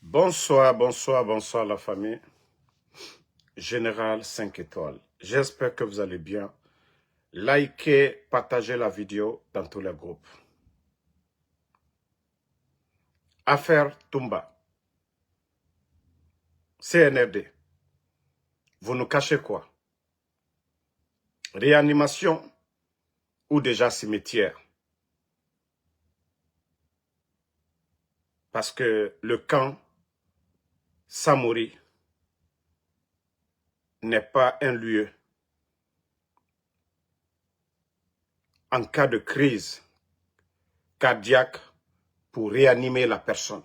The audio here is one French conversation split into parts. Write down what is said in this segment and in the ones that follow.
Bonsoir, bonsoir, bonsoir la famille. Général 5 étoiles. J'espère que vous allez bien. Likez, partagez la vidéo dans tous les groupes. Affaire Toumba. CNRD. Vous nous cachez quoi? Réanimation ou déjà cimetière? Parce que le camp Samori n'est pas un lieu en cas de crise cardiaque pour réanimer la personne.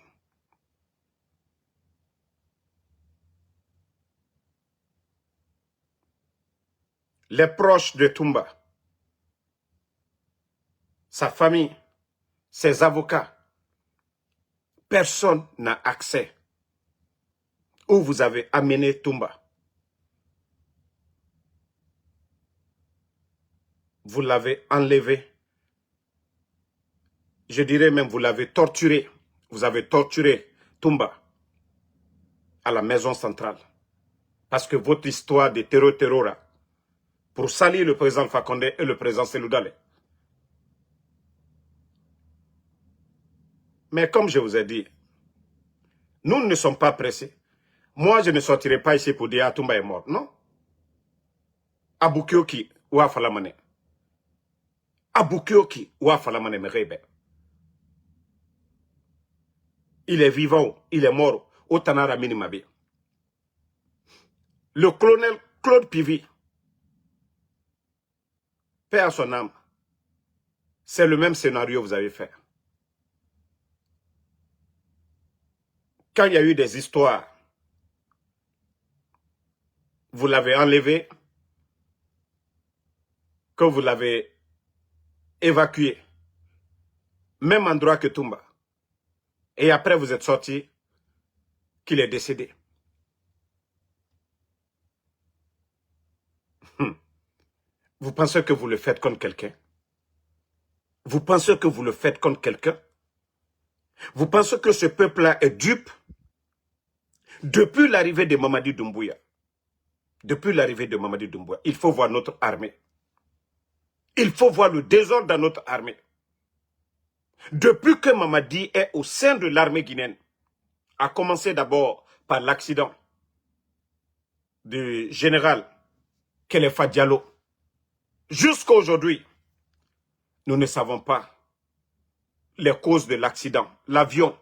Les proches de Toumba, sa famille, ses avocats, personne n'a accès où vous avez amené Toumba. Vous l'avez enlevé. Je dirais même vous l'avez torturé. Vous avez torturé Toumba à la maison centrale. Parce que votre histoire de terror là, pour salir le président Alpha Condé et le président Cellou Dalein. Mais comme je vous ai dit, nous ne sommes pas pressés. Moi, je ne sortirai pas ici pour dire ah, Toumba est mort. Non. Abukioki ou Afalamane. Abukioki ou Afalamane me rebe. Il est vivant, il est mort. Au Tanara Minimabi. Le colonel Claude Pivi, paix à son âme, c'est le même scénario que vous avez fait. Quand il y a eu des histoires, vous l'avez enlevé, que vous l'avez évacué, même endroit que Toumba. Et après, vous êtes sorti qu'il est décédé. Vous pensez que vous le faites contre quelqu'un? Vous pensez que vous le faites contre quelqu'un? Vous pensez que ce peuple-là est dupe? Depuis l'arrivée de Mamadi Doumbouya, il faut voir notre armée. Il faut voir le désordre dans notre armée. Depuis que Mamadi est au sein de l'armée guinéenne, a commencé d'abord par l'accident du général Kelefa Diallo, jusqu'à aujourd'hui, nous ne savons pas les causes de l'accident. L'avion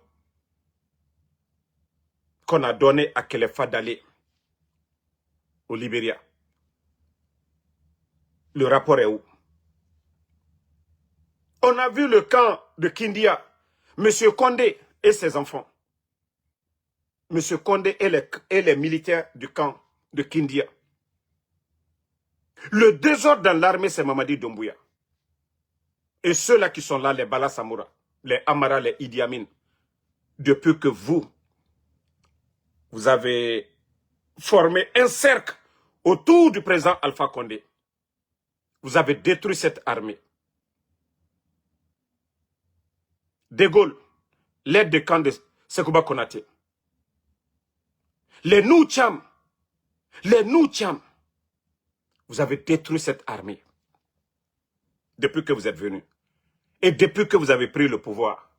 qu'on a donné à Kelefa d'aller au Libéria. Le rapport est où? On a vu le camp de Kindia, M. Condé et ses enfants. M. Condé et les militaires du camp de Kindia. Le désordre dans l'armée, c'est Mamadi Doumbouya. Et ceux-là qui sont là, les Bala Samoura, les Amara, les Idi Amin, depuis que vous avez formé un cercle autour du président Alpha Condé, vous avez détruit cette armée. De Gaulle, l'aide de camp de Sekouba Konaté. Les Noucham, vous avez détruit cette armée depuis que vous êtes venus. Et depuis que vous avez pris le pouvoir,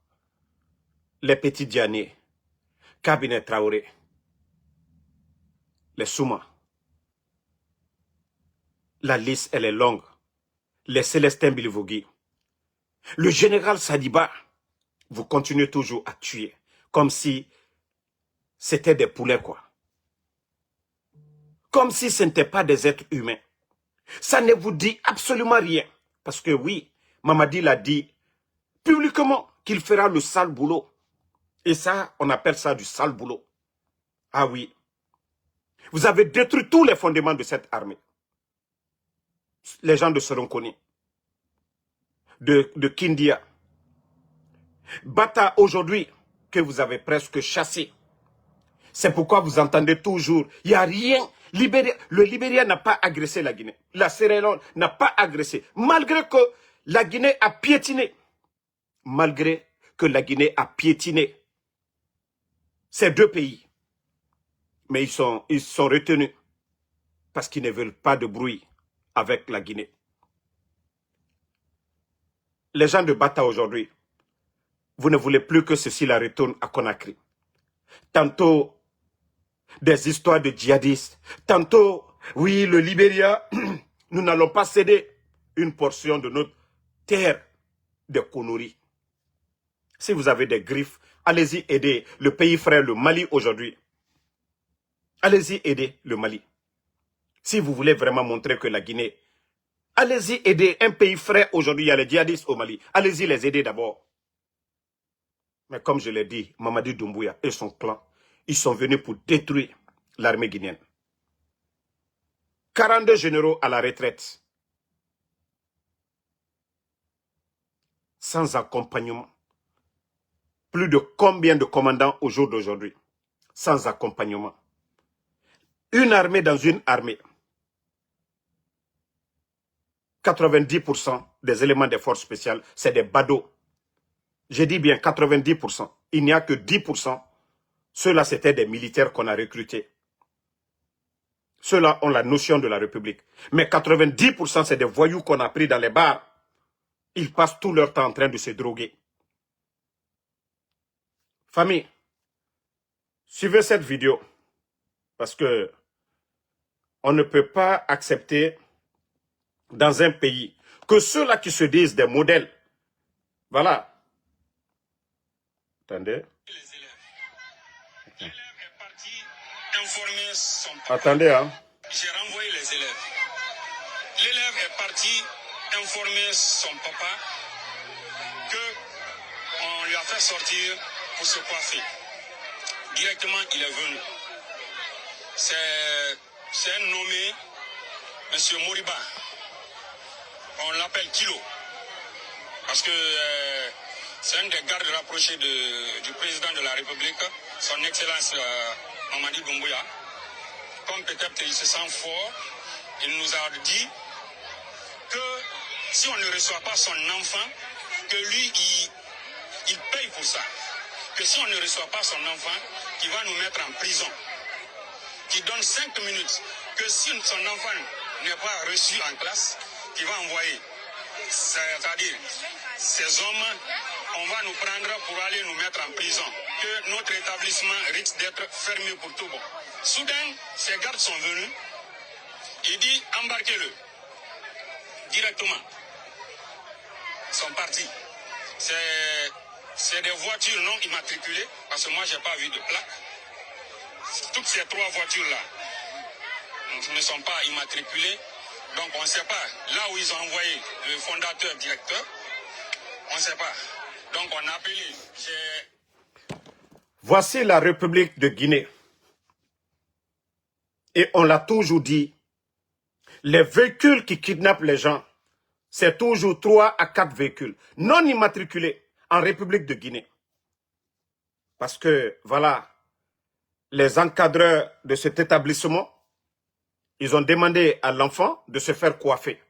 les petits Diané, Cabinet Traoré, les Souma, la liste elle est longue, les Célestin Bilivogui, le général Sadiba, vous continuez toujours à tuer, comme si c'était des poulets quoi. Comme si ce n'était pas des êtres humains. Ça ne vous dit absolument rien. Parce que oui, Mamadi l'a dit publiquement qu'il fera le sale boulot. Et ça, on appelle ça du sale boulot. Ah oui. Vous avez détruit tous les fondements de cette armée. Les gens de Soronkoni, de Kindia. Bata aujourd'hui, que vous avez presque chassé. C'est pourquoi vous entendez toujours, il n'y a rien. Le Libéria n'a pas agressé la Guinée. La Sierra Leone n'a pas agressé. Malgré que la Guinée a piétiné. ces deux pays. Mais ils sont retenus parce qu'ils ne veulent pas de bruit avec la Guinée. Les gens de Bata aujourd'hui, vous ne voulez plus que ceci la retourne à Conakry. Tantôt, des histoires de djihadistes. Tantôt, oui, le Libéria, nous n'allons pas céder une portion de notre terre de conneries. Si vous avez des griffes, allez-y aider le pays frère, le Mali aujourd'hui. Allez-y aider le Mali. Si vous voulez vraiment montrer que la Guinée, allez-y aider un pays frère aujourd'hui, il y a les djihadistes au Mali. Allez-y les aider d'abord. Mais comme je l'ai dit, Mamadi Doumbouya et son clan, ils sont venus pour détruire l'armée guinéenne. 42 généraux à la retraite. Sans accompagnement. Plus de combien de commandants au jour d'aujourd'hui? Sans accompagnement. Une armée dans une armée. 90% des éléments des forces spéciales, c'est des badauds. J'ai dit bien 90%. Il n'y a que 10%. Ceux-là, c'était des militaires qu'on a recrutés. Ceux-là ont la notion de la République. Mais 90%, c'est des voyous qu'on a pris dans les bars. Ils passent tout leur temps en train de se droguer. Famille, suivez cette vidéo. Parce que on ne peut pas accepter dans un pays que ceux-là qui se disent des modèles, voilà. Attendez. Attendez, hein. J'ai renvoyé les élèves. L'élève est parti informer son papa qu'on lui a fait sortir pour se coiffer. Directement, il est venu. C'est un nommé M. Moriba. On l'appelle Kilo. Parce que c'est un des gardes rapprochés du président de la République, son Excellence Mamadi Doumbouya. Comme peut-être il se sent fort, il nous a dit que si on ne reçoit pas son enfant, que lui, il paye pour ça. Que si on ne reçoit pas son enfant, qu'il va nous mettre en prison. Qu'il donne 5 minutes. Que si son enfant n'est pas reçu en classe, qu'il va envoyer. C'est-à-dire, ces hommes, on va nous prendre pour aller nous mettre en prison. Que notre établissement risque d'être fermé pour tout bon. Soudain, ces gardes sont venus. Il dit, embarquez-le. Directement. Ils sont partis. C'est des voitures non immatriculées, parce que moi, je n'ai pas vu de plaque. Toutes ces 3 voitures-là ne sont pas immatriculées. Donc, on ne sait pas. Là où ils ont envoyé le fondateur, directeur, on ne sait pas. Donc, on a appelé. Voici la République de Guinée. Et on l'a toujours dit, les véhicules qui kidnappent les gens, c'est toujours 3 à 4 véhicules non immatriculés en République de Guinée. Parce que, voilà, les encadreurs de cet établissement, ils ont demandé à l'enfant de se faire coiffer.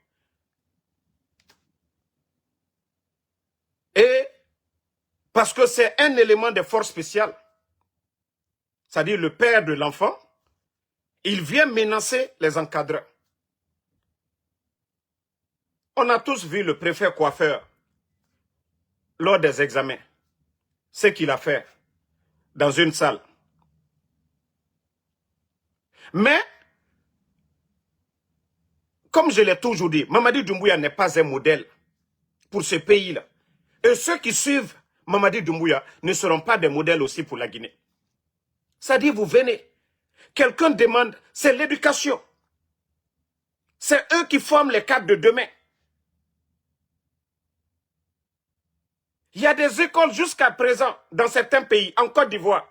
Et parce que c'est un élément des forces spéciales, c'est-à-dire le père de l'enfant, il vient menacer les encadreurs. On a tous vu le préfet coiffeur lors des examens, ce qu'il a fait dans une salle. Mais, comme je l'ai toujours dit, Mamadi Doumbouya n'est pas un modèle pour ce pays-là. Et ceux qui suivent Mamadi Doumbouya ne seront pas des modèles aussi pour la Guinée. C'est-à-dire, vous venez, quelqu'un demande, c'est l'éducation. C'est eux qui forment les cadres de demain. Il y a des écoles jusqu'à présent, dans certains pays, en Côte d'Ivoire.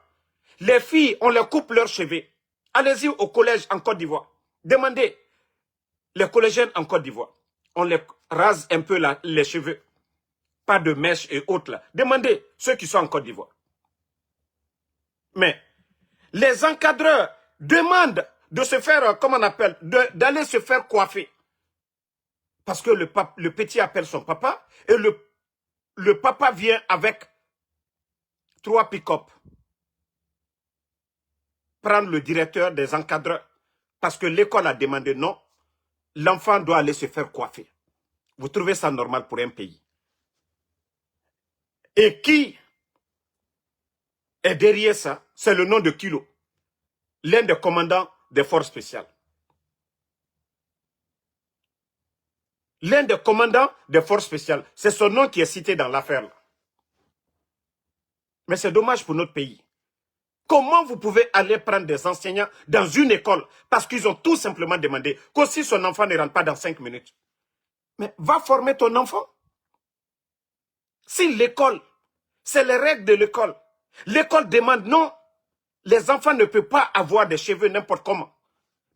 Les filles, on leur coupe leurs cheveux. Allez-y au collège en Côte d'Ivoire. Demandez les collégiennes en Côte d'Ivoire. On les rase un peu les cheveux. Pas de mèches et autres là. Demandez ceux qui sont en Côte d'Ivoire. Mais les encadreurs demandent de se faire, comment on appelle, d'aller se faire coiffer. Parce que le petit appelle son papa et le papa vient avec 3 pick-up. prendre le directeur des encadreurs parce que l'école a demandé non, l'enfant doit aller se faire coiffer. Vous trouvez ça normal pour un pays? Et qui est derrière ça? C'est le nom de Kilo, l'un des commandants des forces spéciales. L'un des commandants des forces spéciales, c'est son nom qui est cité dans l'affaire. Mais c'est dommage pour notre pays. Comment vous pouvez aller prendre des enseignants dans une école parce qu'ils ont tout simplement demandé qu'aussi son enfant ne rentre pas dans 5 minutes? Mais va former ton enfant. Si l'école, c'est les règles de l'école, l'école demande non, les enfants ne peuvent pas avoir des cheveux n'importe comment.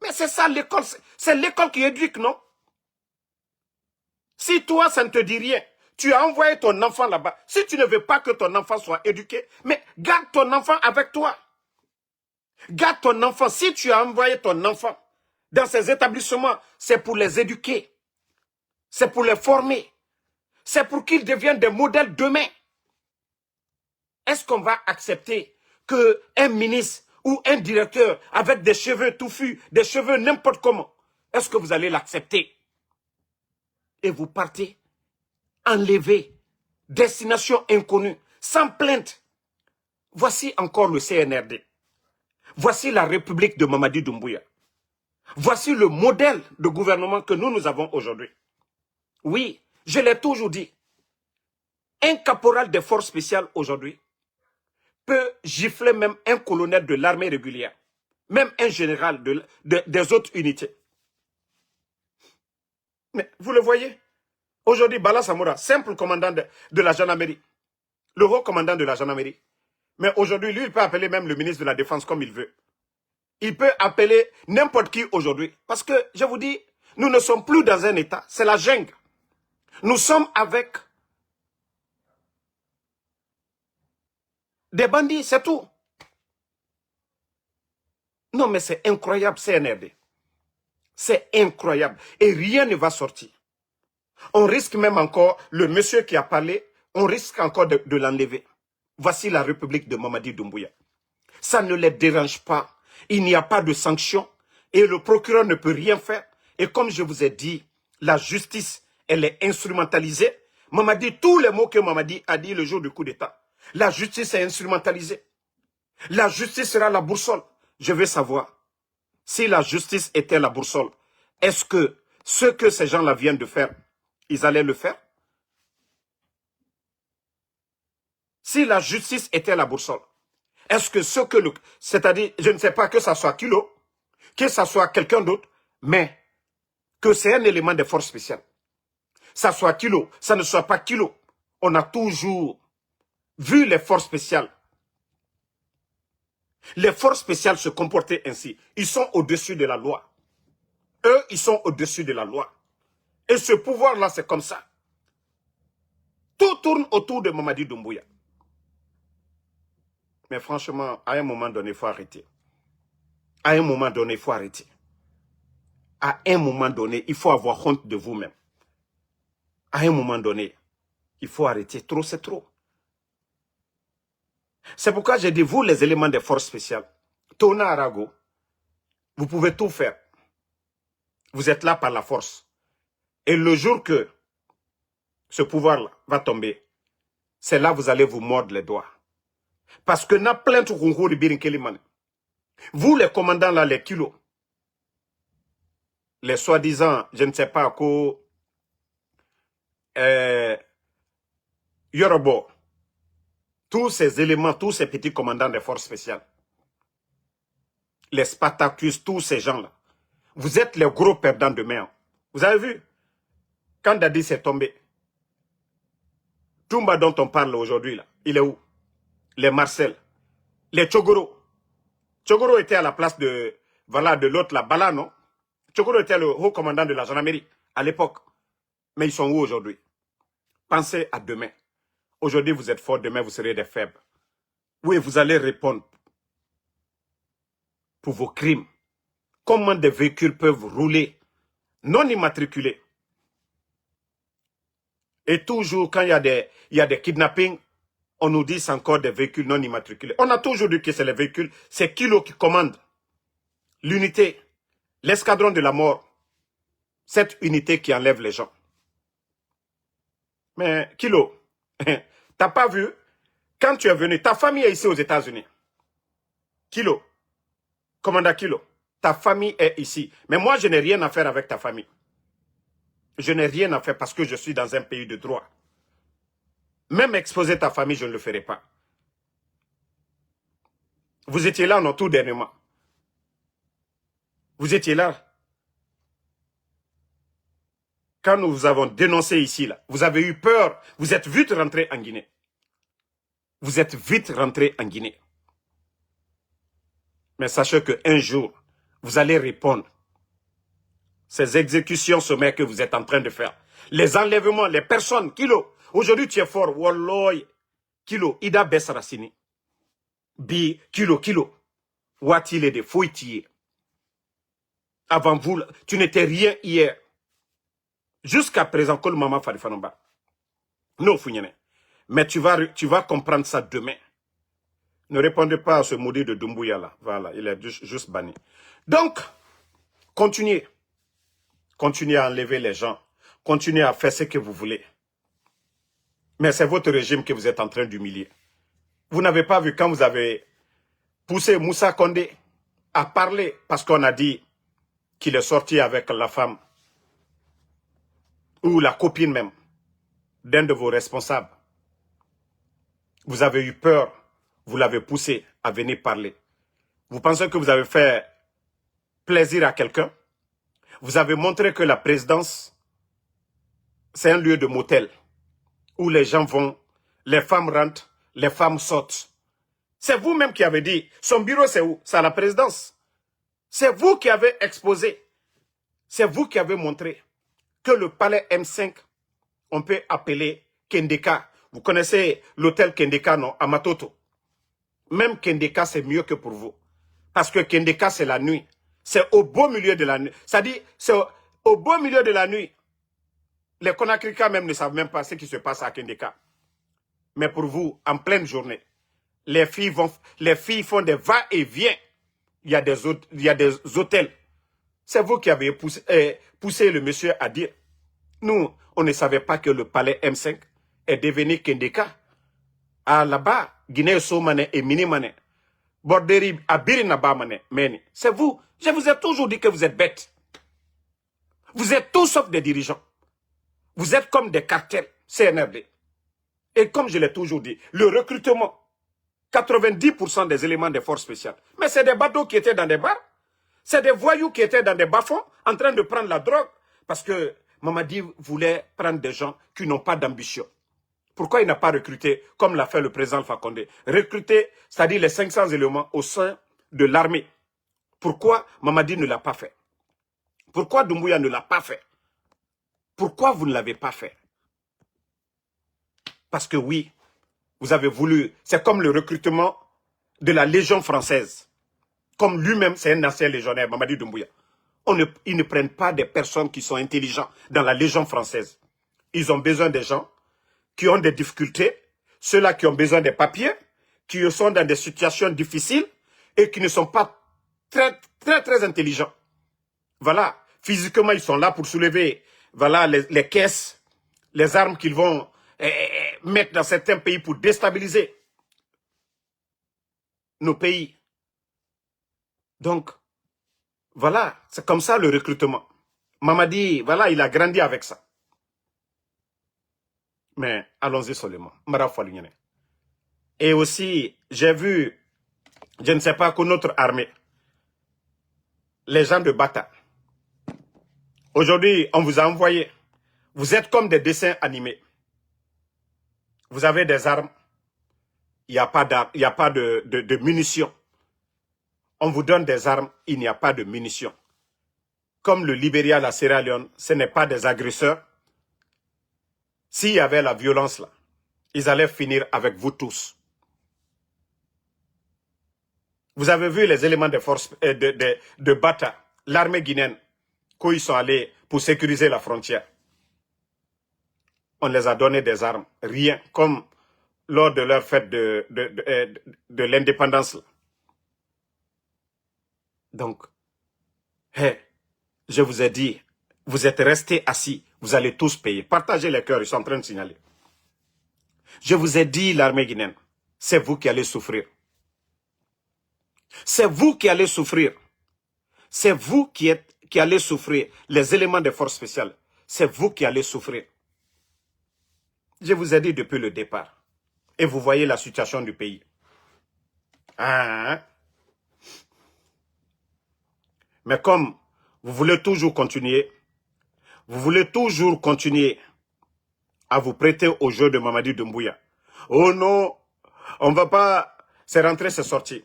Mais c'est ça l'école, c'est l'école qui éduque, non? Si toi, ça ne te dit rien, tu as envoyé ton enfant là-bas. Si tu ne veux pas que ton enfant soit éduqué, mais garde ton enfant avec toi. Garde ton enfant. Si tu as envoyé ton enfant dans ces établissements, c'est pour les éduquer. C'est pour les former. C'est pour qu'ils deviennent des modèles demain. Est-ce qu'on va accepter qu'un ministre ou un directeur avec des cheveux touffus, des cheveux n'importe comment, est-ce que vous allez l'accepter? Et vous partez enlever, destination inconnue, sans plainte. Voici encore le CNRD. Voici la République de Mamadi Doumbouya. Voici le modèle de gouvernement que nous avons aujourd'hui. Oui, je l'ai toujours dit. Un caporal des forces spéciales aujourd'hui peut gifler même un colonel de l'armée régulière, même un général des autres unités. Mais vous le voyez, aujourd'hui, Bala Samoura, simple commandant de la gendarmerie, le haut commandant de la gendarmerie. Mais aujourd'hui, lui, il peut appeler même le ministre de la Défense comme il veut. Il peut appeler n'importe qui aujourd'hui. Parce que, je vous dis, nous ne sommes plus dans un état, c'est la jungle. Nous sommes avec des bandits, c'est tout. Non, mais c'est incroyable, CNRD. C'est incroyable. Et rien ne va sortir. On risque même encore, le monsieur qui a parlé, on risque encore de l'enlever. Voici la République de Mamadi Doumbouya. Ça ne les dérange pas. Il n'y a pas de sanctions. Et le procureur ne peut rien faire. Et comme je vous ai dit, la justice, elle est instrumentalisée. Mamadi, tous les mots que Mamadi a dit le jour du coup d'État, la justice est instrumentalisée. La justice sera la boussole. Je veux savoir, si la justice était la boussole, est-ce que ce que ces gens-là viennent de faire, ils allaient le faire? Si la justice était la boussole, est-ce que ce que c'est-à-dire, je ne sais pas que ça soit Kilo, que ça soit quelqu'un d'autre, mais que c'est un élément des forces spéciales. Ça soit Kilo, ça ne soit pas Kilo. On a toujours vu les forces spéciales. Les forces spéciales se comportaient ainsi. Ils sont au-dessus de la loi. Eux, ils sont au-dessus de la loi. Et ce pouvoir-là, c'est comme ça. Tout tourne autour de Mamadi Doumbouya. Mais franchement, à un moment donné, il faut arrêter. À un moment donné, il faut arrêter. À un moment donné, il faut avoir honte de vous-même. À un moment donné, il faut arrêter. Trop, c'est trop. C'est pourquoi j'ai dit, vous, les éléments des forces spéciales, Tona Arago, vous pouvez tout faire. Vous êtes là par la force. Et le jour que ce pouvoir-là va tomber, c'est là que vous allez vous mordre les doigts. Parce que n'a plein de concours de Birinkelimane. Vous, les commandants là, les kilos, les soi-disant, je ne sais pas quoi, Yorobo, tous ces éléments, tous ces petits commandants des forces spéciales, les Spartacus, tous ces gens-là, vous êtes les gros perdants demain. Vous avez vu, quand Dadi s'est tombé, Toumba dont on parle aujourd'hui, là, il est où? Les Marcel, les Tchogoro. Tchogoro était à la place de, voilà, de l'autre, la Bala, non? Tchogoro était le haut commandant de la gendarmerie à l'époque. Mais ils sont où aujourd'hui? Pensez à demain. Aujourd'hui, vous êtes forts, demain, vous serez des faibles. Oui, vous allez répondre pour vos crimes. Comment des véhicules peuvent rouler non immatriculés? Et toujours, quand il y a des kidnappings, on nous dit c'est encore des véhicules non immatriculés. On a toujours dit que c'est les véhicules, c'est Kilo qui commande l'unité, l'escadron de la mort, cette unité qui enlève les gens. Mais Kilo, t'as pas vu, quand tu es venu, ta famille est ici aux États-Unis. Kilo, commandant Kilo, ta famille est ici. Mais moi, je n'ai rien à faire avec ta famille. Je n'ai rien à faire parce que je suis dans un pays de droit. Même exposer ta famille, je ne le ferai pas. Vous étiez là, non, tout dernièrement. Vous étiez là. Quand nous vous avons dénoncé ici, là, vous avez eu peur. Vous êtes vite rentré en Guinée. Vous êtes vite rentré en Guinée. Mais sachez qu'un jour, vous allez répondre. Ces exécutions sommaires que vous êtes en train de faire. Les enlèvements, les personnes, Kilo. Aujourd'hui, tu es fort. Walloy. Kilo, Ida Bessarasini. Bi, Kilo. Ouatile de Fouitier. Avant vous, tu n'étais rien hier. Jusqu'à présent, Kol Mama Farifanamba. Non, Founyane. Mais tu vas comprendre ça demain. Ne répondez pas à ce maudit de Doumbouya là. Voilà, il est juste banni. Donc, continuez. Continuez à enlever les gens. Continuez à faire ce que vous voulez. Mais c'est votre régime que vous êtes en train d'humilier. Vous n'avez pas vu quand vous avez poussé Moussa Condé à parler parce qu'on a dit qu'il est sorti avec la femme ou la copine même d'un de vos responsables. Vous avez eu peur, vous l'avez poussé à venir parler. Vous pensez que vous avez fait plaisir à quelqu'un? Vous avez montré que la présidence, c'est un lieu de motel où les gens vont, les femmes rentrent, les femmes sortent. C'est vous-même qui avez dit, son bureau c'est où? C'est à la présidence. C'est vous qui avez exposé, c'est vous qui avez montré que le palais M5, on peut appeler Kendeka. Vous connaissez l'hôtel Kendeka, non, à Matoto. Même Kendeka, c'est mieux que pour vous. Parce que Kendeka, c'est la nuit. C'est au beau milieu de la nuit. C'est-à-dire, c'est au beau milieu de la nuit. Les Konakrika même ne savent même pas ce qui se passe à Kendeka. Mais pour vous, en pleine journée, les filles font des va-et-vient. Il y a des hôtels. C'est vous qui avez poussé le monsieur à dire. Nous, on ne savait pas que le palais M5 est devenu Kendeka. Ah, là-bas, Guinée-Somane et Minimane. Borderi, Abirinabamane, Meni. C'est vous. Je vous ai toujours dit que vous êtes bêtes. Vous êtes tous sauf des dirigeants. Vous êtes comme des cartels CNRD. Et comme je l'ai toujours dit, le recrutement, 90% des éléments des forces spéciales. Mais c'est des badauds qui étaient dans des bars. C'est des voyous qui étaient dans des bas-fonds en train de prendre la drogue. Parce que Mamadi voulait prendre des gens qui n'ont pas d'ambition. Pourquoi il n'a pas recruté, comme l'a fait le président Alpha Condé, recruter, c'est-à-dire les 500 éléments au sein de l'armée? Pourquoi Mamadi ne l'a pas fait? Pourquoi Doumbouya ne l'a pas fait? Pourquoi vous ne l'avez pas fait? Parce que oui, vous avez voulu, c'est comme le recrutement de la Légion française. Comme lui-même, c'est un ancien légionnaire, Mamadi Doumbouya. Ils ne prennent pas des personnes qui sont intelligentes dans la Légion française. Ils ont besoin des gens qui ont des difficultés, ceux-là qui ont besoin des papiers, qui sont dans des situations difficiles et qui ne sont pas très intelligents. Voilà, physiquement, ils sont là pour soulever voilà, les caisses, les armes qu'ils vont mettre dans certains pays pour déstabiliser nos pays. Donc, voilà, c'est comme ça le recrutement. Mamadi, voilà, il a grandi avec ça. Mais allons-y seulement. Et aussi, j'ai vu, je ne sais pas, que notre armée, les gens de Bata, aujourd'hui, on vous a envoyé, vous êtes comme des dessins animés. Vous avez des armes, il n'y a pas de munitions. On vous donne des armes, il n'y a pas de munitions. Comme le Libéria, la Sierra Leone, ce n'est pas des agresseurs. S'il y avait la violence là, ils allaient finir avec vous tous. Vous avez vu les éléments de force de Bata, l'armée guinéenne, quand ils sont allés pour sécuriser la frontière. On les a donné des armes, rien, comme lors de leur fête de l'indépendance. Donc, je vous ai dit, vous êtes restés assis, vous allez tous payer. Partagez les cœurs, ils sont en train de signaler. Je vous ai dit, l'armée guinéenne, c'est vous qui allez souffrir. C'est vous qui allez souffrir. C'est vous qui allez souffrir. Les éléments des forces spéciales, c'est vous qui allez souffrir. Je vous ai dit depuis le départ. Et vous voyez la situation du pays. Mais comme vous voulez toujours continuer, à vous prêter au jeu de Mamadi Doumbouya. Oh non, on ne va pas, c'est rentré, c'est sorti.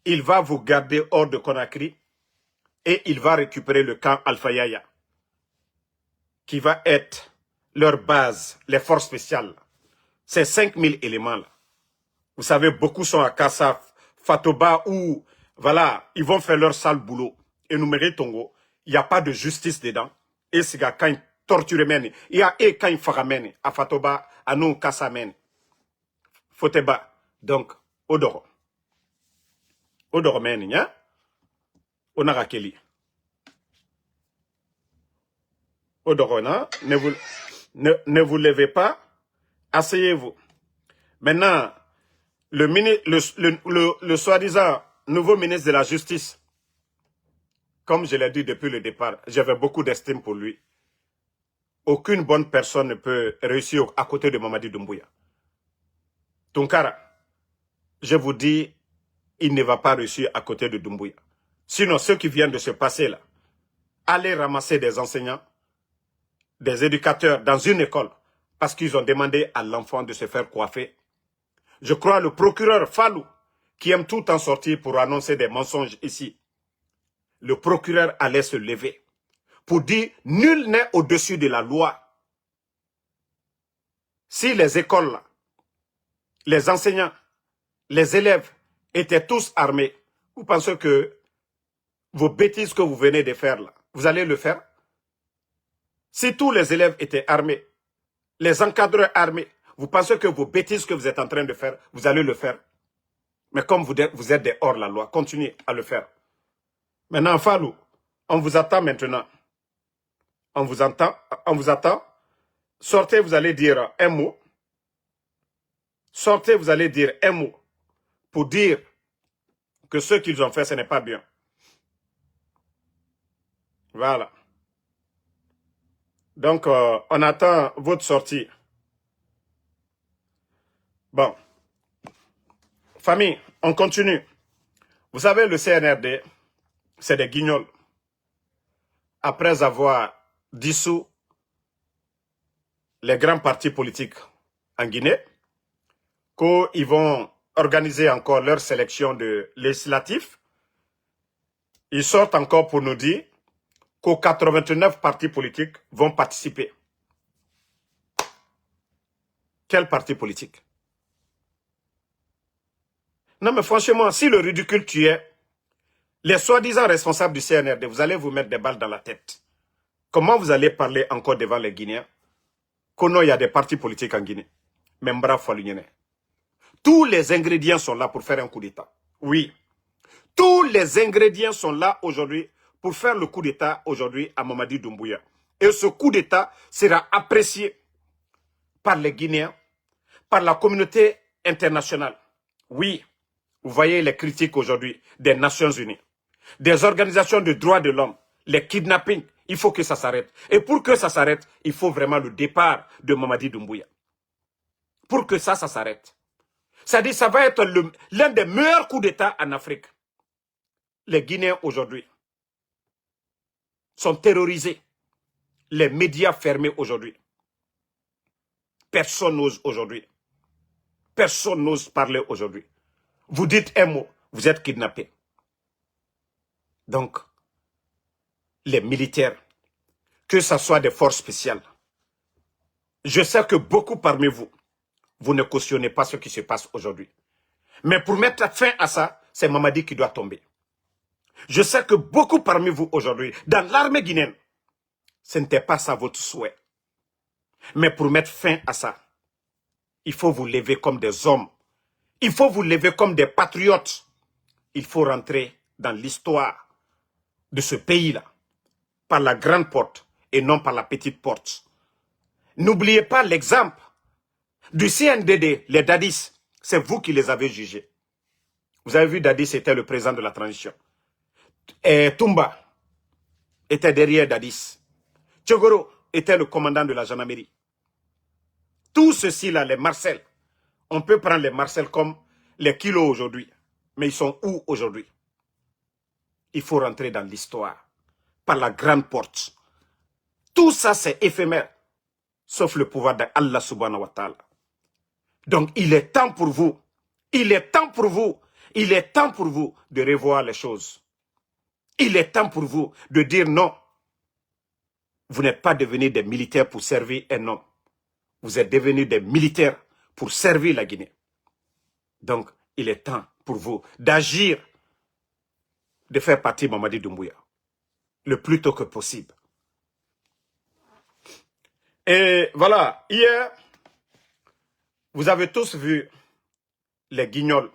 Il va vous garder hors de Conakry et il va récupérer le camp Alpha Yaya, qui va être leur base, les forces spéciales. Ces 5000 éléments là. Vous savez, beaucoup sont à Kassaf, Fatoba, où, voilà, ils vont faire leur sale boulot. Et nous méritons, il n'y a pas de justice dedans. Et c'est quand ils torturent, il y a quand ils font à Fatoba, à nous, Kassamen. Foteba. Donc, Odoro. Odoro meni, hein? Onarakeli. Odoro, non? Ne vous levez pas. Asseyez-vous. Maintenant, le soi-disant nouveau ministre de la Justice, comme je l'ai dit depuis le départ, j'avais beaucoup d'estime pour lui. Aucune bonne personne ne peut réussir à côté de Mamadi Doumbouya. Tunkara, je vous dis, il ne va pas réussir à côté de Doumbouya. Sinon, ce qui vient de se passer là, aller ramasser des enseignants, des éducateurs dans une école, parce qu'ils ont demandé à l'enfant de se faire coiffer. Je crois le procureur Fallou, qui aime tout en sortir pour annoncer des mensonges ici. Le procureur allait se lever pour dire nul n'est au-dessus de la loi. Si les écoles, là, les enseignants, les élèves étaient tous armés, vous pensez que vos bêtises que vous venez de faire là, vous allez le faire? Si tous les élèves étaient armés, les encadreurs armés, vous pensez que vos bêtises que vous êtes en train de faire, vous allez le faire? Mais comme vous êtes des hors la loi, continuez à le faire. Maintenant, Fallou, on vous attend maintenant. On vous attend. Sortez, vous allez dire un mot. Sortez, vous allez dire un mot pour dire que ce qu'ils ont fait, ce n'est pas bien. Voilà. Donc, on attend votre sortie. Bon. Famille, on continue. Vous savez, le CNRD, c'est des guignols. Après avoir dissous les grands partis politiques en Guinée, qu'ils vont organiser encore leur sélection de législatifs, ils sortent encore pour nous dire qu'aux 89 partis politiques vont participer. Quel parti politique? Non mais franchement, si le ridicule tuait les soi-disant responsables du CNRD, vous allez vous mettre des balles dans la tête. Comment vous allez parler encore devant les Guinéens qu'il y a des partis politiques en Guinée? Même brave Falunyene. Tous les ingrédients sont là pour faire un coup d'État. Oui. Tous les ingrédients sont là aujourd'hui pour faire le coup d'État aujourd'hui à Mamadi Doumbouya. Et ce coup d'État sera apprécié par les Guinéens, par la communauté internationale. Oui, vous voyez les critiques aujourd'hui des Nations Unies, des organisations de droits de l'homme, les kidnappings, il faut que ça s'arrête. Et pour que ça s'arrête, il faut vraiment le départ de Mamadi Doumbouya. Pour que ça s'arrête. C'est-à-dire ça va être l'un des meilleurs coups d'État en Afrique. Les Guinéens aujourd'hui sont terrorisés. Les médias fermés aujourd'hui. Personne n'ose aujourd'hui. Personne n'ose parler aujourd'hui. Vous dites un mot, vous êtes kidnappé. Donc, les militaires, que ce soit des forces spéciales, je sais que beaucoup parmi vous, vous ne cautionnez pas ce qui se passe aujourd'hui. Mais pour mettre fin à ça, c'est Mamadi qui doit tomber. Je sais que beaucoup parmi vous aujourd'hui, dans l'armée guinéenne, ce n'était pas ça votre souhait. Mais pour mettre fin à ça, Il faut vous lever comme des hommes. Il faut vous lever comme des patriotes. Il faut rentrer dans l'histoire de ce pays-là par la grande porte et non par la petite porte. N'oubliez pas l'exemple du CNDD, les Dadis. C'est vous qui les avez jugés. Vous avez vu, Dadis était le président de la transition. Et Toumba était derrière Dadis. Tchogoro était le commandant de la gendarmerie. Tout ceci-là, les Marcel, on peut prendre les Marcel comme les kilos aujourd'hui. Mais ils sont où aujourd'hui? Il faut rentrer dans l'histoire par la grande porte. Tout ça, c'est éphémère, sauf le pouvoir d'Allah subhanahu wa ta'ala. Donc, il est temps pour vous, il est temps pour vous, il est temps pour vous de revoir les choses. Il est temps pour vous de dire non. Vous n'êtes pas devenus des militaires pour servir un homme. Vous êtes devenus des militaires pour servir la Guinée. Donc, il est temps pour vous d'agir, de faire partie de Mamadi Doumbouya le plus tôt que possible. Et voilà, hier, vous avez tous vu les guignols.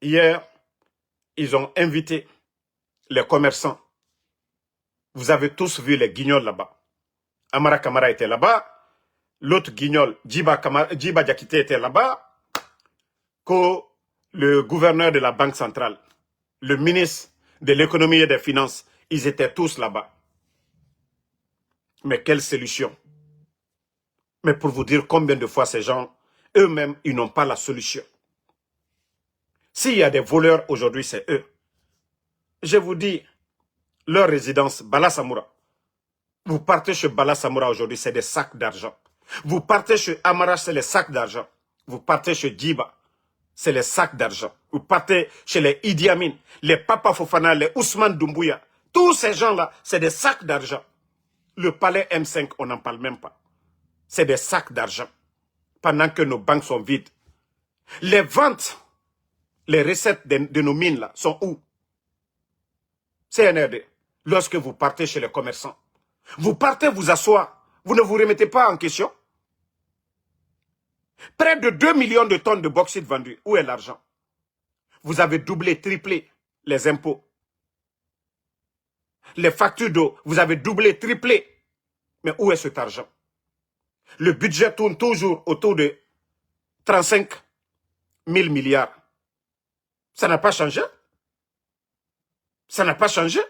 Hier, ils ont invité les commerçants. Vous avez tous vu les guignols là-bas. Amara Kamara était là-bas. L'autre guignol, Djiba Diakité était là-bas. Le gouverneur de la Banque centrale, le ministre de l'économie et des finances, ils étaient tous là-bas. Mais quelle solution? Mais pour vous dire combien de fois ces gens, eux-mêmes, ils n'ont pas la solution. S'il y a des voleurs aujourd'hui, c'est eux. Je vous dis, leur résidence, Bala Samoura. Vous partez chez Bala Samoura aujourd'hui, c'est des sacs d'argent. Vous partez chez Amara, c'est les sacs d'argent. Vous partez chez Djiba, c'est les sacs d'argent. Vous partez chez les Idi Amin, les Papa Fofana, les Ousmane Doumbouya. Tous ces gens-là, c'est des sacs d'argent. Le palais M5, on n'en parle même pas. C'est des sacs d'argent. Pendant que nos banques sont vides. Les ventes, les recettes de nos mines là, sont où? CNRD, lorsque vous partez chez les commerçants, vous partez vous asseoir, vous ne vous remettez pas en question. Près de 2 millions de tonnes de bauxite vendues, où est l'argent? Vous avez doublé, triplé les impôts. Les factures d'eau, vous avez doublé, triplé. Mais où est cet argent? Le budget tourne toujours autour de 35 000 milliards. Ça n'a pas changé? Ça n'a pas changé?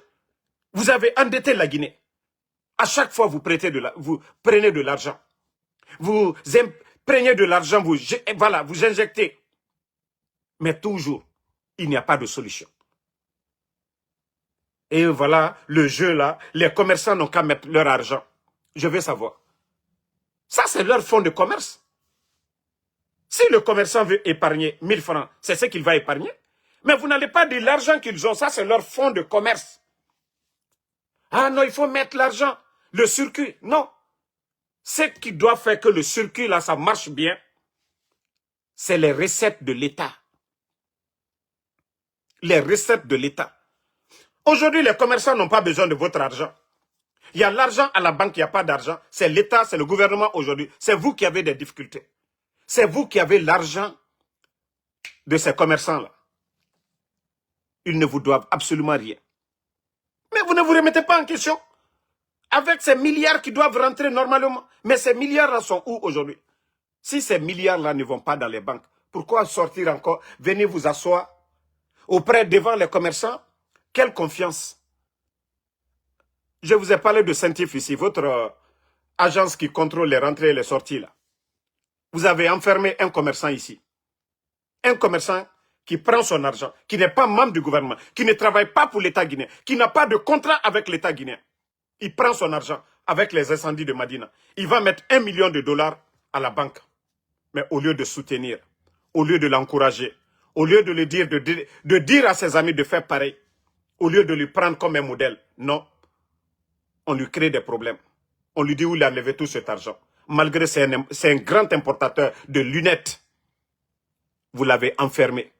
Vous avez endetté la Guinée. À chaque fois, vous prenez de l'argent. Vous prenez de l'argent, voilà, vous injectez. Mais toujours, il n'y a pas de solution. Et voilà, le jeu là, les commerçants n'ont qu'à mettre leur argent. Je veux savoir. Ça, c'est leur fonds de commerce. Si le commerçant veut épargner 1000 francs, c'est ce qu'il va épargner. Mais vous n'allez pas dire l'argent qu'ils ont, ça c'est leur fonds de commerce. Ah non, il faut mettre l'argent, le circuit. Non. Ce qui doit faire que le circuit là, ça marche bien, c'est les recettes de l'État. Les recettes de l'État. Aujourd'hui, les commerçants n'ont pas besoin de votre argent. Il y a l'argent à la banque, il n'y a pas d'argent. C'est l'État, c'est le gouvernement aujourd'hui. C'est vous qui avez des difficultés. C'est vous qui avez l'argent de ces commerçants-là. Ils ne vous doivent absolument rien. Mais vous ne vous remettez pas en question. Avec ces milliards qui doivent rentrer normalement. Mais ces milliards-là sont où aujourd'hui? Si ces milliards-là ne vont pas dans les banques, pourquoi sortir encore? Venez vous asseoir devant les commerçants. Quelle confiance? Je vous ai parlé de Saint-Yves ici, votre agence qui contrôle les rentrées et les sorties là. Vous avez enfermé un commerçant ici. Un commerçant qui prend son argent, qui n'est pas membre du gouvernement, qui ne travaille pas pour l'État guinéen, qui n'a pas de contrat avec l'État guinéen. Il prend son argent avec les incendies de Madina. Il va mettre $1 million à la banque. Mais au lieu de soutenir, au lieu de l'encourager, au lieu de lui dire, de dire à ses amis de faire pareil, au lieu de lui prendre comme un modèle, non. On lui crée des problèmes. On lui dit où il a enlevé tout cet argent. Malgré c'est un grand importateur de lunettes. Vous l'avez enfermé.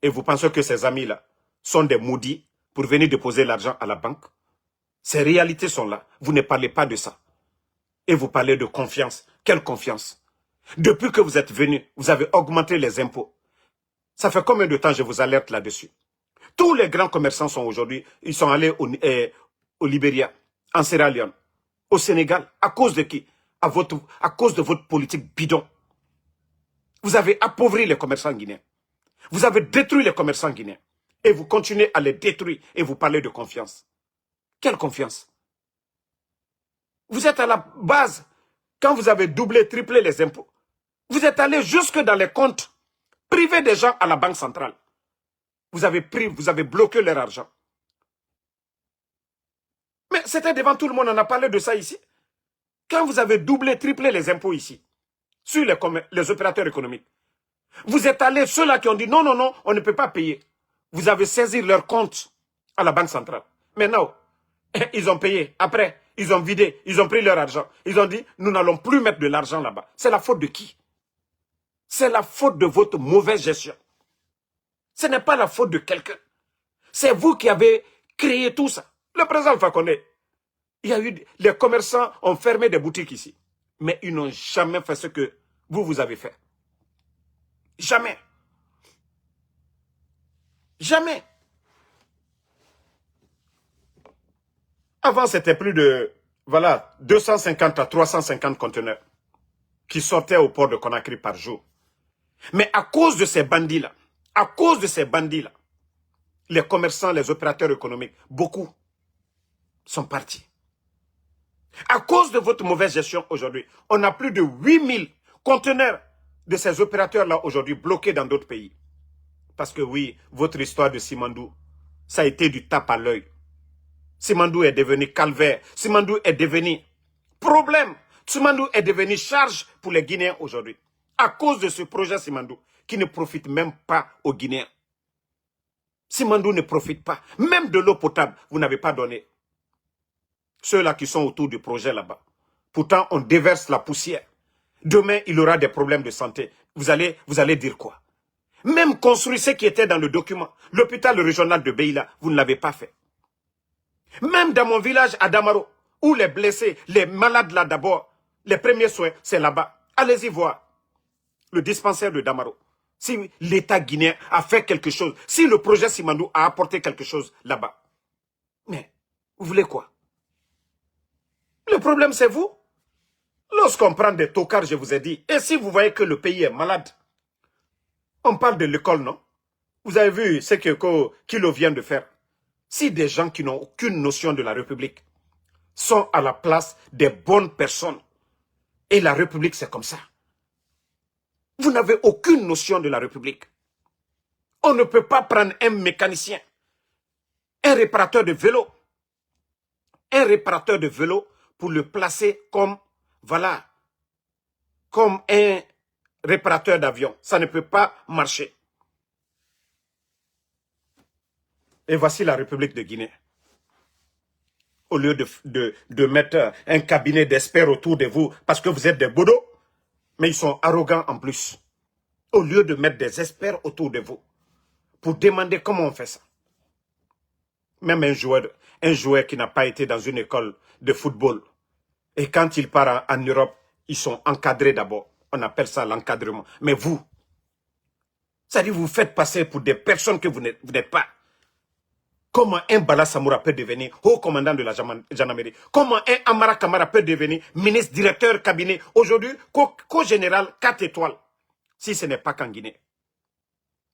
Et vous pensez que ces amis-là sont des maudits pour venir déposer l'argent à la banque? Ces réalités sont là. Vous ne parlez pas de ça. Et vous parlez de confiance. Quelle confiance? Depuis que vous êtes venu, vous avez augmenté les impôts. Ça fait combien de temps je vous alerte là-dessus? Tous les grands commerçants sont aujourd'hui, ils sont allés au Libéria, en Sierra Leone, au Sénégal. À cause de qui? À cause de votre politique bidon. Vous avez appauvri les commerçants guinéens. Vous avez détruit les commerçants guinéens. Et vous continuez à les détruire et vous parlez de confiance. Quelle confiance? Vous êtes à la base, quand vous avez doublé, triplé les impôts, vous êtes allé jusque dans les comptes privés des gens à la Banque centrale. Vous avez bloqué leur argent. Mais c'était devant tout le monde, on a parlé de ça ici. Quand vous avez doublé, triplé les impôts ici, sur les opérateurs économiques, vous êtes allés, ceux-là qui ont dit non, non, non, on ne peut pas payer. Vous avez saisi leur compte à la Banque centrale. Maintenant, ils ont payé. Après, ils ont vidé, ils ont pris leur argent. Ils ont dit, nous n'allons plus mettre de l'argent là-bas. C'est la faute de qui? C'est la faute de votre mauvaise gestion. Ce n'est pas la faute de quelqu'un. C'est vous qui avez créé tout ça. Le président Alpha Condé, les commerçants ont fermé des boutiques ici. Mais ils n'ont jamais fait ce que vous avez fait. Jamais. Jamais. Avant, c'était plus de, 250 à 350 conteneurs qui sortaient au port de Conakry par jour. Mais à cause de ces bandits-là, les commerçants, les opérateurs économiques, beaucoup sont partis. À cause de votre mauvaise gestion aujourd'hui, on a plus de 8000 conteneurs de ces opérateurs-là aujourd'hui bloqués dans d'autres pays. Parce que oui, votre histoire de Simandou, ça a été du tape à l'œil. Simandou est devenu calvaire. Simandou est devenu problème. Simandou est devenu charge pour les Guinéens aujourd'hui. À cause de ce projet Simandou, qui ne profite même pas aux Guinéens. Simandou ne profite pas. Même de l'eau potable, vous n'avez pas donné. Ceux-là qui sont autour du projet là-bas. Pourtant, on déverse la poussière. Demain, il aura des problèmes de santé. Vous allez dire quoi? Même construire ce qui était dans le document, l'hôpital régional de Beila, vous ne l'avez pas fait. Même dans mon village à Damaro, où les blessés, les malades là d'abord, les premiers soins, c'est là-bas. Allez-y voir le dispensaire de Damaro. Si l'État guinéen a fait quelque chose, si le projet Simandou a apporté quelque chose là-bas. Mais, vous voulez quoi? Le problème, c'est vous. Lorsqu'on prend des tocards, je vous ai dit, et si vous voyez que le pays est malade, on parle de l'école, non? Vous avez vu ce que Kilo vient de faire. Si des gens qui n'ont aucune notion de la République sont à la place des bonnes personnes, et la République, c'est comme ça. Vous n'avez aucune notion de la République. On ne peut pas prendre un mécanicien, un réparateur de vélo, pour le placer comme, comme un réparateur d'avion. Ça ne peut pas marcher. Et voici la République de Guinée. Au lieu de mettre un cabinet d'experts autour de vous, parce que vous êtes des bodos, mais ils sont arrogants en plus. Au lieu de mettre des experts autour de vous, pour demander comment on fait ça. Même un joueur qui n'a pas été dans une école de football, et quand il part en Europe, ils sont encadrés d'abord. On appelle ça l'encadrement. Mais vous, c'est-à-dire vous faites passer pour des personnes que vous n'êtes pas. Comment un Bala Samoura peut devenir haut commandant de la gendarmerie? Comment un Amara Kamara peut devenir ministre, directeur, cabinet? Aujourd'hui, co-général 4 étoiles. Si ce n'est pas qu'en Guinée.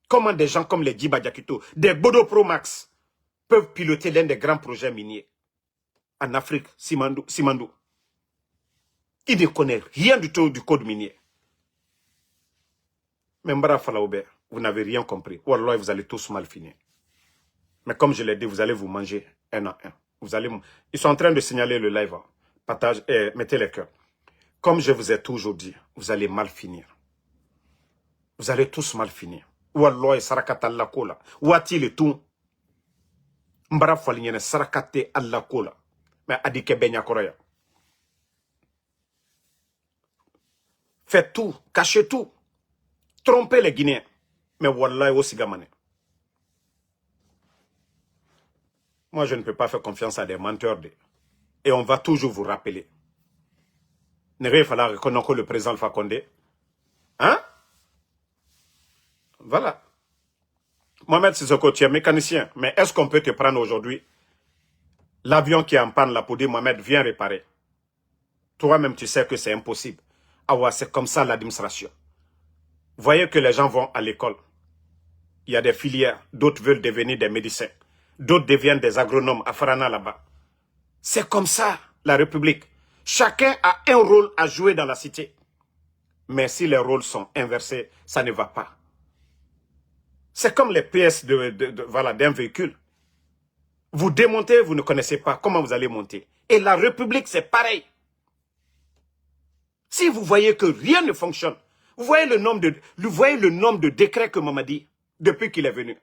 Comment des gens comme les Djiba Diakito, des Bodo Pro Max, peuvent piloter l'un des grands projets miniers en Afrique, Simandou. Il ne connaît rien du tout du code minier. Mais Mbara Falaoube, vous n'avez rien compris. Wallah, vous allez tous mal finir. Mais comme je l'ai dit, vous allez vous manger un à un. Ils sont en train de signaler le live. Partage, mettez les cœurs. Comme je vous ai toujours dit, vous allez mal finir. Vous allez tous mal finir. Wallah, sarakata Allah kola. Wati le tout. Mbara Faligne sarakate Allah kola. Mais adike benya koroya. Faites tout, cachez tout. Trompez les Guinéens. Mais wallah, aussi gamane. Moi, je ne peux pas faire confiance à des menteurs. Et on va toujours vous rappeler. Il fallait reconnaître le président Alpha Condé. Hein? Voilà. Mohamed Sissoko, tu es mécanicien, mais est-ce qu'on peut te prendre aujourd'hui l'avion qui est en panne là pour dire Mohamed, viens réparer? Toi-même, tu sais que c'est impossible. Ah ouais, c'est comme ça l'administration. Voyez que les gens vont à l'école. Il y a des filières, d'autres veulent devenir des médecins. D'autres deviennent des agronomes à Farana là-bas. C'est comme ça, la République. Chacun a un rôle à jouer dans la cité. Mais si les rôles sont inversés, ça ne va pas. C'est comme les pièces voilà, d'un véhicule. Vous démontez, vous ne connaissez pas comment vous allez monter. Et la République, c'est pareil. Si vous voyez que rien ne fonctionne, vous voyez le nombre de décrets que Mamadi, depuis qu'il est venu.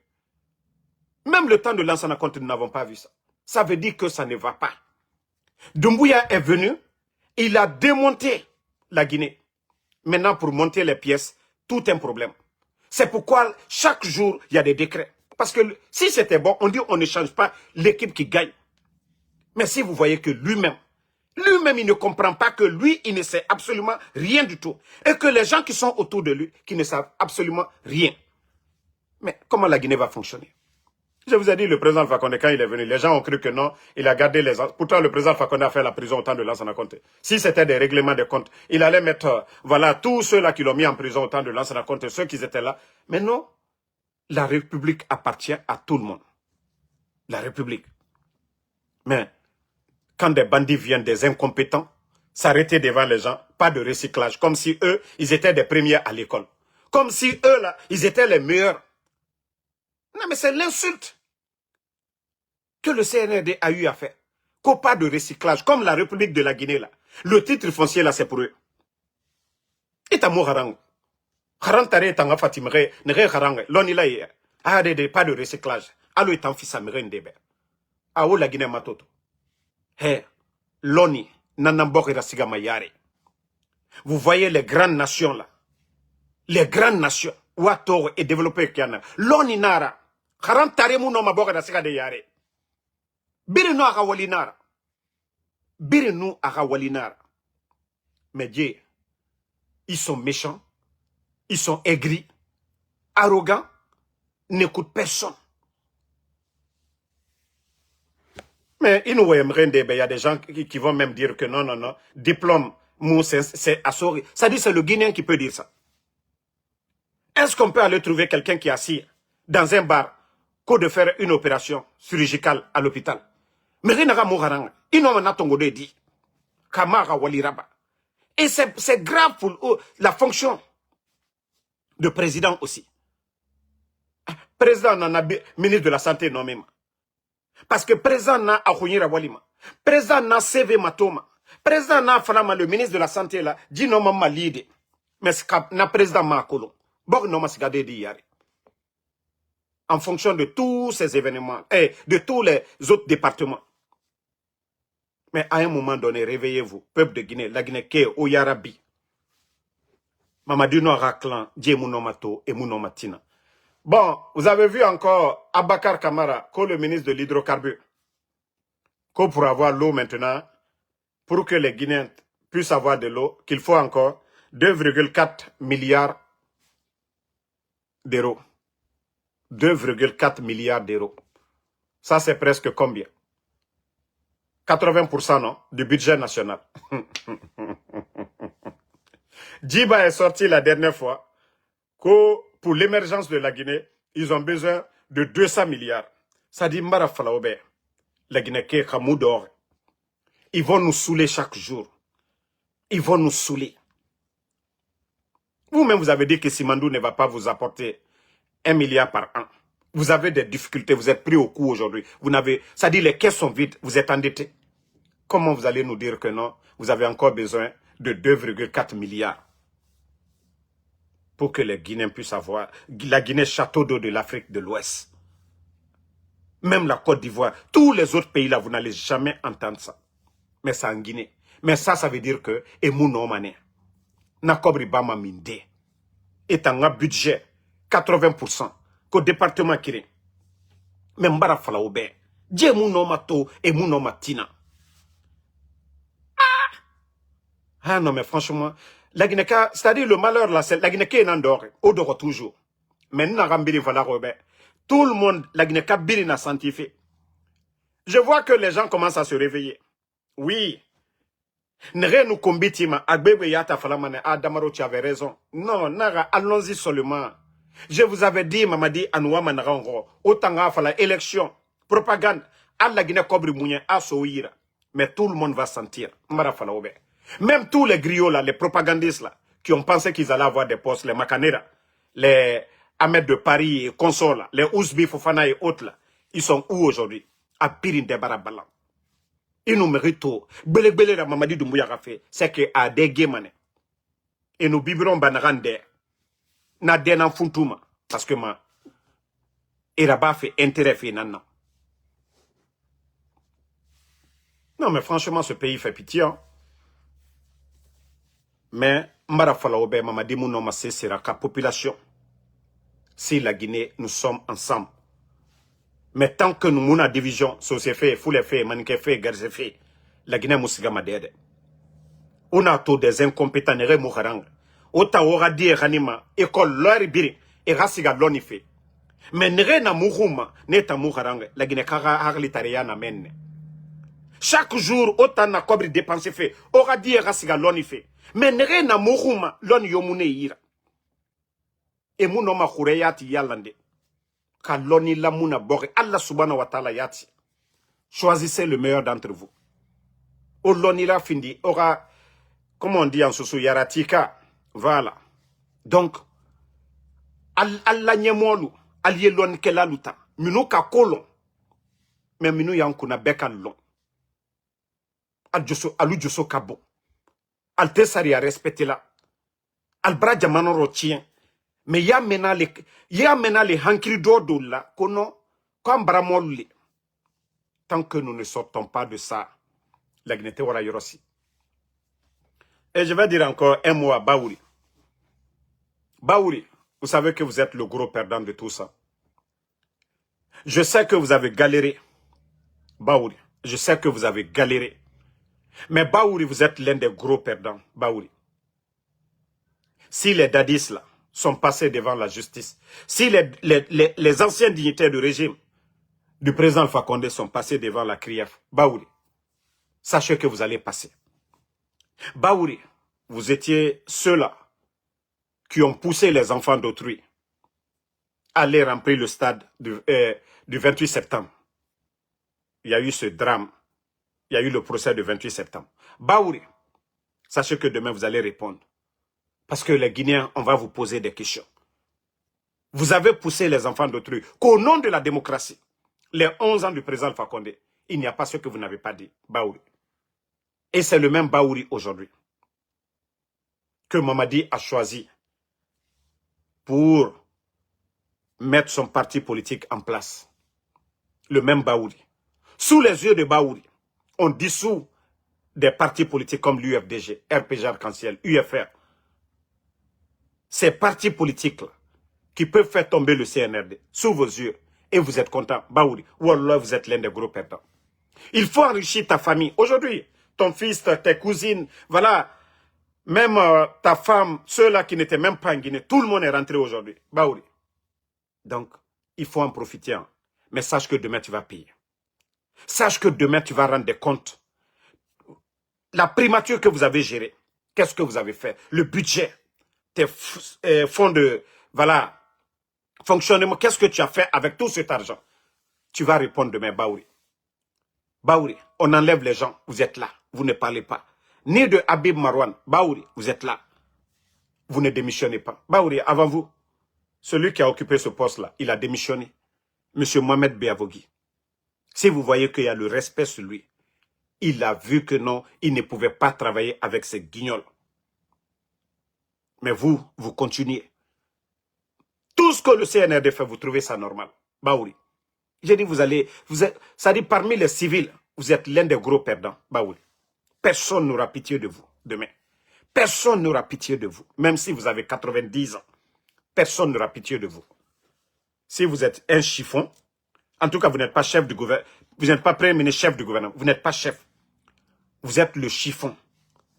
Même le temps de Lansana Conté, nous n'avons pas vu ça. Ça veut dire que ça ne va pas. Doumbouya est venu, il a démonté la Guinée. Maintenant, pour monter les pièces, tout un problème. C'est pourquoi chaque jour, il y a des décrets. Parce que si c'était bon, on dit on ne change pas l'équipe qui gagne. Mais si vous voyez que lui-même, il ne comprend pas que lui, il ne sait absolument rien du tout. Et que les gens qui sont autour de lui, qui ne savent absolument rien. Mais comment la Guinée va fonctionner? Je vous ai dit, le président Alpha Condé, quand il est venu, les gens ont cru que non, il a gardé les... Pourtant, le président Alpha Condé a fait la prison au temps de Lansana Conté. Si c'était des règlements de comptes, il allait mettre, voilà, tous ceux-là qui l'ont mis en prison au temps de Lansana Conté, ceux qui étaient là. Mais non, la République appartient à tout le monde. La République. Mais quand des bandits viennent, des incompétents, s'arrêter devant les gens, pas de recyclage, comme si eux, ils étaient des premiers à l'école. Comme si eux, là, ils étaient les meilleurs. Non, mais c'est l'insulte que le CNRD a eu à faire. Qu'au pas de recyclage, comme la République de la Guinée, là. Le titre foncier, là, c'est pour eux. Et ta mot harang. Harang tare tanga fatimere, nere harang, l'on il a hier. Ah, pas de recyclage. Allo est en fils à meren debe. Ah, oh, la Guinée matoto. Hé, l'oni, nanambok et rasiga mayare. Vous voyez les grandes nations, là. Les grandes nations. Ouator et développé kiana. L'oni nara. Harang tare mou no mabok et rasiga de yare. Birenu aga walinara. Birenu aga walinara. Mais Dieu, ils sont méchants, ils sont aigris, arrogants, n'écoutent personne. Mais il y a des gens qui vont même dire que non, non, non, diplôme, c'est assoré. Ça dit c'est le Guinéen qui peut dire ça. Est-ce qu'on peut aller trouver quelqu'un qui est assis dans un bar qu'au de faire une opération chirurgicale à l'hôpital? Mais rien n'a mourant. Il n'a pas dit. Kamara Waliraba. Et c'est grave pour la fonction de président aussi. Président n'a ministre de la Santé non même. Parce que président n'a Akounira Walima. Président n'a CV Matoma. Président n'a Falama, le ministre de la Santé là, dit non maman l'idée. Mais n'a président Makolo. Bok non masigade di yari. En fonction de tous ces événements et de tous les autres départements. Mais à un moment donné, réveillez-vous, peuple de Guinée, la Guinée qui est au Yarabi. Mamadou Noara Clan, Djemounomato et Mounomatina. Bon, vous avez vu encore Abakar Kamara, le ministre de l'hydrocarbure. Pour avoir l'eau maintenant, pour que les Guinéens puissent avoir de l'eau, qu'il faut encore 2,4 milliards d'euros. 2,4 milliards d'euros. Ça, c'est presque combien? 80% non, du budget national. Djiba est sorti la dernière fois que pour l'émergence de la Guinée, ils ont besoin de 200 milliards. Ça dit Mbara Falaobe, la Guinée qui est Kamoudor. Ils vont nous saouler chaque jour. Ils vont nous saouler. Vous-même, vous avez dit que Simandou ne va pas vous apporter 1 milliard par an. Vous avez des difficultés, vous êtes pris au coup aujourd'hui. Vous n'avez, ça dit les caisses sont vides, vous êtes endettés. Comment vous allez nous dire que non, vous avez encore besoin de 2,4 milliards pour que les Guinéens puissent avoir, la Guinée château d'eau de l'Afrique de l'Ouest. Même la Côte d'Ivoire, tous les autres pays là, vous n'allez jamais entendre ça. Mais c'est en Guinée. Mais ça veut dire que, et mouno mané, na kobri bama minde, est un budget 80% qu'au département Kiré. Mais mbara falaoube, dje mouno mato et mouno matina. Ah non, mais franchement, la Guinée, c'est-à-dire le malheur là, c'est la Guinée qui est en dehors, au dehors toujours. Mais nous n'avons pas Robert. Tout le monde, la Guinée, n'a scientifique. Je vois que les gens commencent à se réveiller. Oui. Nere nous combitima, Agbebe Yata Falamane, Adamaro, tu avais raison. Non, Nara, allons-y seulement. Je vous avais dit, Mamadi, Anoua Manarango, Otanga Fala, élection, propagande, à la Guinée Cobri Mounien, à Soïra. Mais tout le monde va sentir. Mara Fala Obe. Même tous les griots là, les propagandistes là, qui ont pensé qu'ils allaient avoir des postes, les Macanera, les Ahmed de Paris et consorts là, les Ousbi Fofana et autres là, ils sont où aujourd'hui? À Pirin de Barabalan. Ils nous méritent. Bele la Mamadi Doumbouya a fait, c'est que à des guémanes. Et nous biberons banarande. Na denan funtuma. Parce que ma. Iraba fait intérêt fait nan. Non, mais franchement, ce pays fait pitié. Hein? Mais, Marafala Obe, Mamadi Mounom, c'est la population. Si la Guinée, nous sommes ensemble. Mais tant que nous avons division, c'est fait, foule fait, manique fait, garze fait, la Guinée Moussiga Madede. On a tous des incompétents, nere mouharang. Ota aura dit ranima, école l'heure biri, et rasiga l'onife. Mais nere na mouhouma, neta mouharang, la Guinée kara harlitaria na menne. Chaque jour, autant na cobri dépensé fait, aura dit rasiga l'onife. Mais nere na mouhouma, l'on yomune ira. Et mounoma khureyati yalande. Ka l'oni la mouna bore, Allah subhanahu wa ta'ala yati. Choisissez le meilleur d'entre vous. O l'oni la findi, aura, comment on dit en sousou, yaratika. Voilà. Donc, Allah nyemolu, allié l'on ke la luta. Minou ka kolon. Mais minou yankuna beka lon. Alu joso kabo. Al tesari a respecté la. Al bradja manoro tien. Mais ya mena les hankiri dodo la. Kono, comme bramoli. Tant que nous ne sortons pas de ça, la Guinée wara yorosi. Et je vais dire encore un mot à Baouri. Baouri, vous savez que vous êtes le gros perdant de tout ça. Je sais que vous avez galéré. Baouri, je sais que vous avez galéré. Mais Baouri, vous êtes l'un des gros perdants. Baouri. Si les dadis là sont passés devant la justice, si les anciens dignitaires du régime du président Alpha Condé sont passés devant la CRIEF, Baouri, sachez que vous allez passer. Baouri, vous étiez ceux-là qui ont poussé les enfants d'autrui à aller remplir le stade du 28 septembre. Il y a eu ce drame. Il y a eu le procès du 28 septembre. Baouri, sachez que demain vous allez répondre. Parce que les Guinéens, on va vous poser des questions. Vous avez poussé les enfants d'autrui qu'au nom de la démocratie, les 11 ans du président Alpha Condé, il n'y a pas ce que vous n'avez pas dit. Baouri. Et c'est le même Baouri aujourd'hui que Mamadi a choisi pour mettre son parti politique en place. Le même Baouri. Sous les yeux de Baouri, on dissout des partis politiques comme l'UFDG, RPG Arc-en-Ciel, UFR. Ces partis politiques-là qui peuvent faire tomber le CNRD sous vos yeux et vous êtes content, Baouri, ou alors vous êtes l'un des gros perdants. Il faut enrichir ta famille. Aujourd'hui, ton fils, tes cousines, voilà, même ta femme, ceux-là qui n'étaient même pas en Guinée, tout le monde est rentré aujourd'hui. Baouri. Donc, il faut en profiter. Hein. Mais sache que demain, tu vas payer. Sache que demain, tu vas rendre des comptes. La primature que vous avez gérée, qu'est-ce que vous avez fait? Le budget, tes fonds de, voilà, fonctionnement, qu'est-ce que tu as fait avec tout cet argent? Tu vas répondre demain, Baouri. Baouri, on enlève les gens, vous êtes là, vous ne parlez pas. Ni de Habib Marwan, Baouri, vous êtes là. Vous ne démissionnez pas. Baouri, avant vous, celui qui a occupé ce poste-là, il a démissionné. Monsieur Mohamed Beavogui. Si vous voyez qu'il y a le respect sur lui, il a vu que non, il ne pouvait pas travailler avec ces guignols. Mais vous, vous continuez. Tout ce que le CNRD fait, vous trouvez ça normal. Baouri. J'ai dit, ça dit parmi les civils, vous êtes l'un des gros perdants. Baouri. Personne n'aura pitié de vous demain. Personne n'aura pitié de vous. Même si vous avez 90 ans. Personne n'aura pitié de vous. Si vous êtes un chiffon, en tout cas, vous n'êtes pas chef du gouvernement. Vous n'êtes pas premier ministre chef du gouvernement. Vous n'êtes pas chef. Vous êtes le chiffon.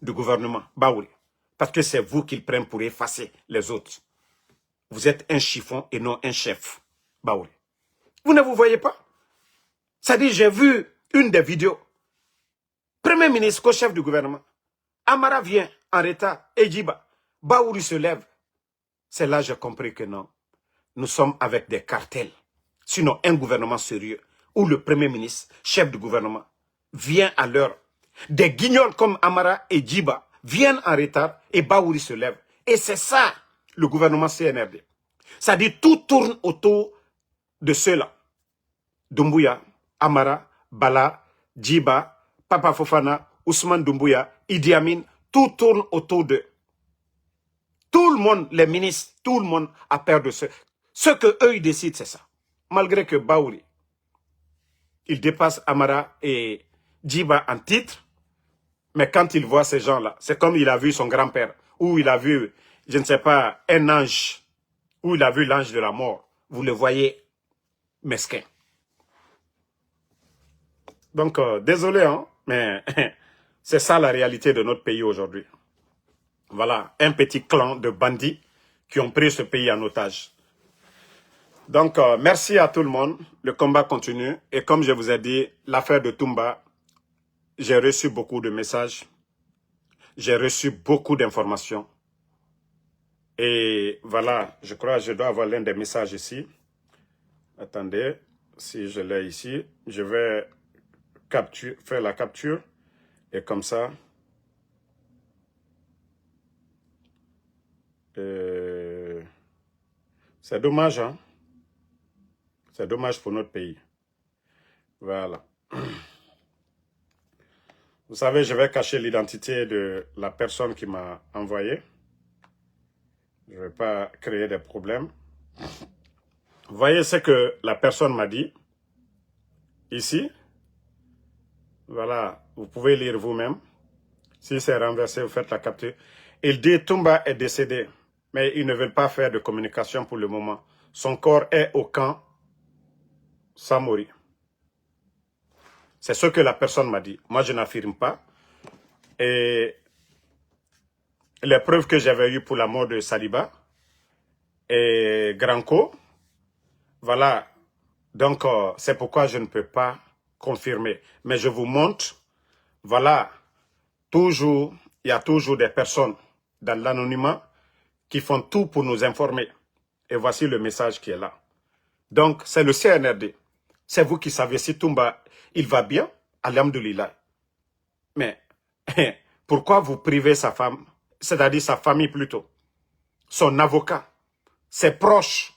du gouvernement, Baouri. Parce que c'est vous qu'ils prennent pour effacer les autres. Vous êtes un chiffon et non un chef, Baouri. Vous ne vous voyez pas? Ça dit, j'ai vu une des vidéos. Premier ministre, co-chef du gouvernement. Amara vient en retard, Ejiba. Baouri se lève. C'est là que j'ai compris que non. Nous sommes avec des cartels. Sinon, un gouvernement sérieux, où le premier ministre, chef du gouvernement, vient à l'heure. Des guignols comme Amara et Djiba viennent en retard et Baouri se lève. Et c'est ça, le gouvernement CNRD. Ça dit, tout tourne autour de ceux-là. Doumbouya, Amara, Bala, Djiba, Papa Fofana, Ousmane Doumbouya, Idi Amin, tout tourne autour d'eux. Tout le monde, les ministres, tout le monde a peur de ce. Ce que eux ils décident, c'est ça. Malgré que Baouri, il dépasse Amara et Djiba en titre, mais quand il voit ces gens-là, c'est comme il a vu son grand-père, ou il a vu, je ne sais pas, un ange, ou il a vu l'ange de la mort. Vous le voyez mesquin. Donc, désolé, hein, mais c'est ça la réalité de notre pays aujourd'hui. Voilà, un petit clan de bandits qui ont pris ce pays en otage. Donc, merci à tout le monde. Le combat continue. Et comme je vous ai dit, l'affaire de Toumba, j'ai reçu beaucoup de messages. J'ai reçu beaucoup d'informations. Et voilà, je crois que je dois avoir l'un des messages ici. Attendez, si je l'ai ici, je vais faire la capture. Et comme ça, c'est dommage, hein? C'est dommage pour notre pays. Voilà. Vous savez, je vais cacher l'identité de la personne qui m'a envoyé. Je ne vais pas créer des problèmes. Vous voyez ce que la personne m'a dit. Ici. Voilà. Vous pouvez lire vous-même. Si c'est renversé, vous faites la capture. Il dit Toumba est décédé. Mais ils ne veulent pas faire de communication pour le moment. Son corps est au camp Samori. C'est ce que la personne m'a dit. Moi, je n'affirme pas. Et les preuves que j'avais eues pour la mort de Saliba et Granco, voilà. Donc, c'est pourquoi je ne peux pas confirmer. Mais je vous montre, voilà, toujours, il y a toujours des personnes dans l'anonymat qui font tout pour nous informer. Et voici le message qui est là. Donc, c'est le CNRD. C'est vous qui savez si Toumba, il va bien, alhamdoulilah. Mais pourquoi vous privez sa femme, c'est-à-dire sa famille plutôt, son avocat, ses proches,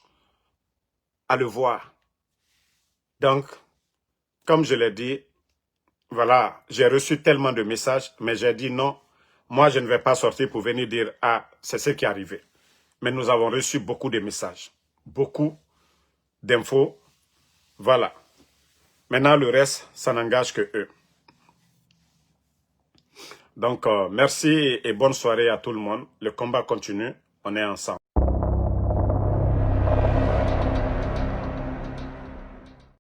à le voir? Donc, comme je l'ai dit, voilà, j'ai reçu tellement de messages, mais j'ai dit non, moi je ne vais pas sortir pour venir dire, ah, c'est ce qui est arrivé. Mais nous avons reçu beaucoup de messages, beaucoup d'infos, voilà. Maintenant, le reste, ça n'engage que eux. Donc, merci et bonne soirée à tout le monde. Le combat continue, on est ensemble.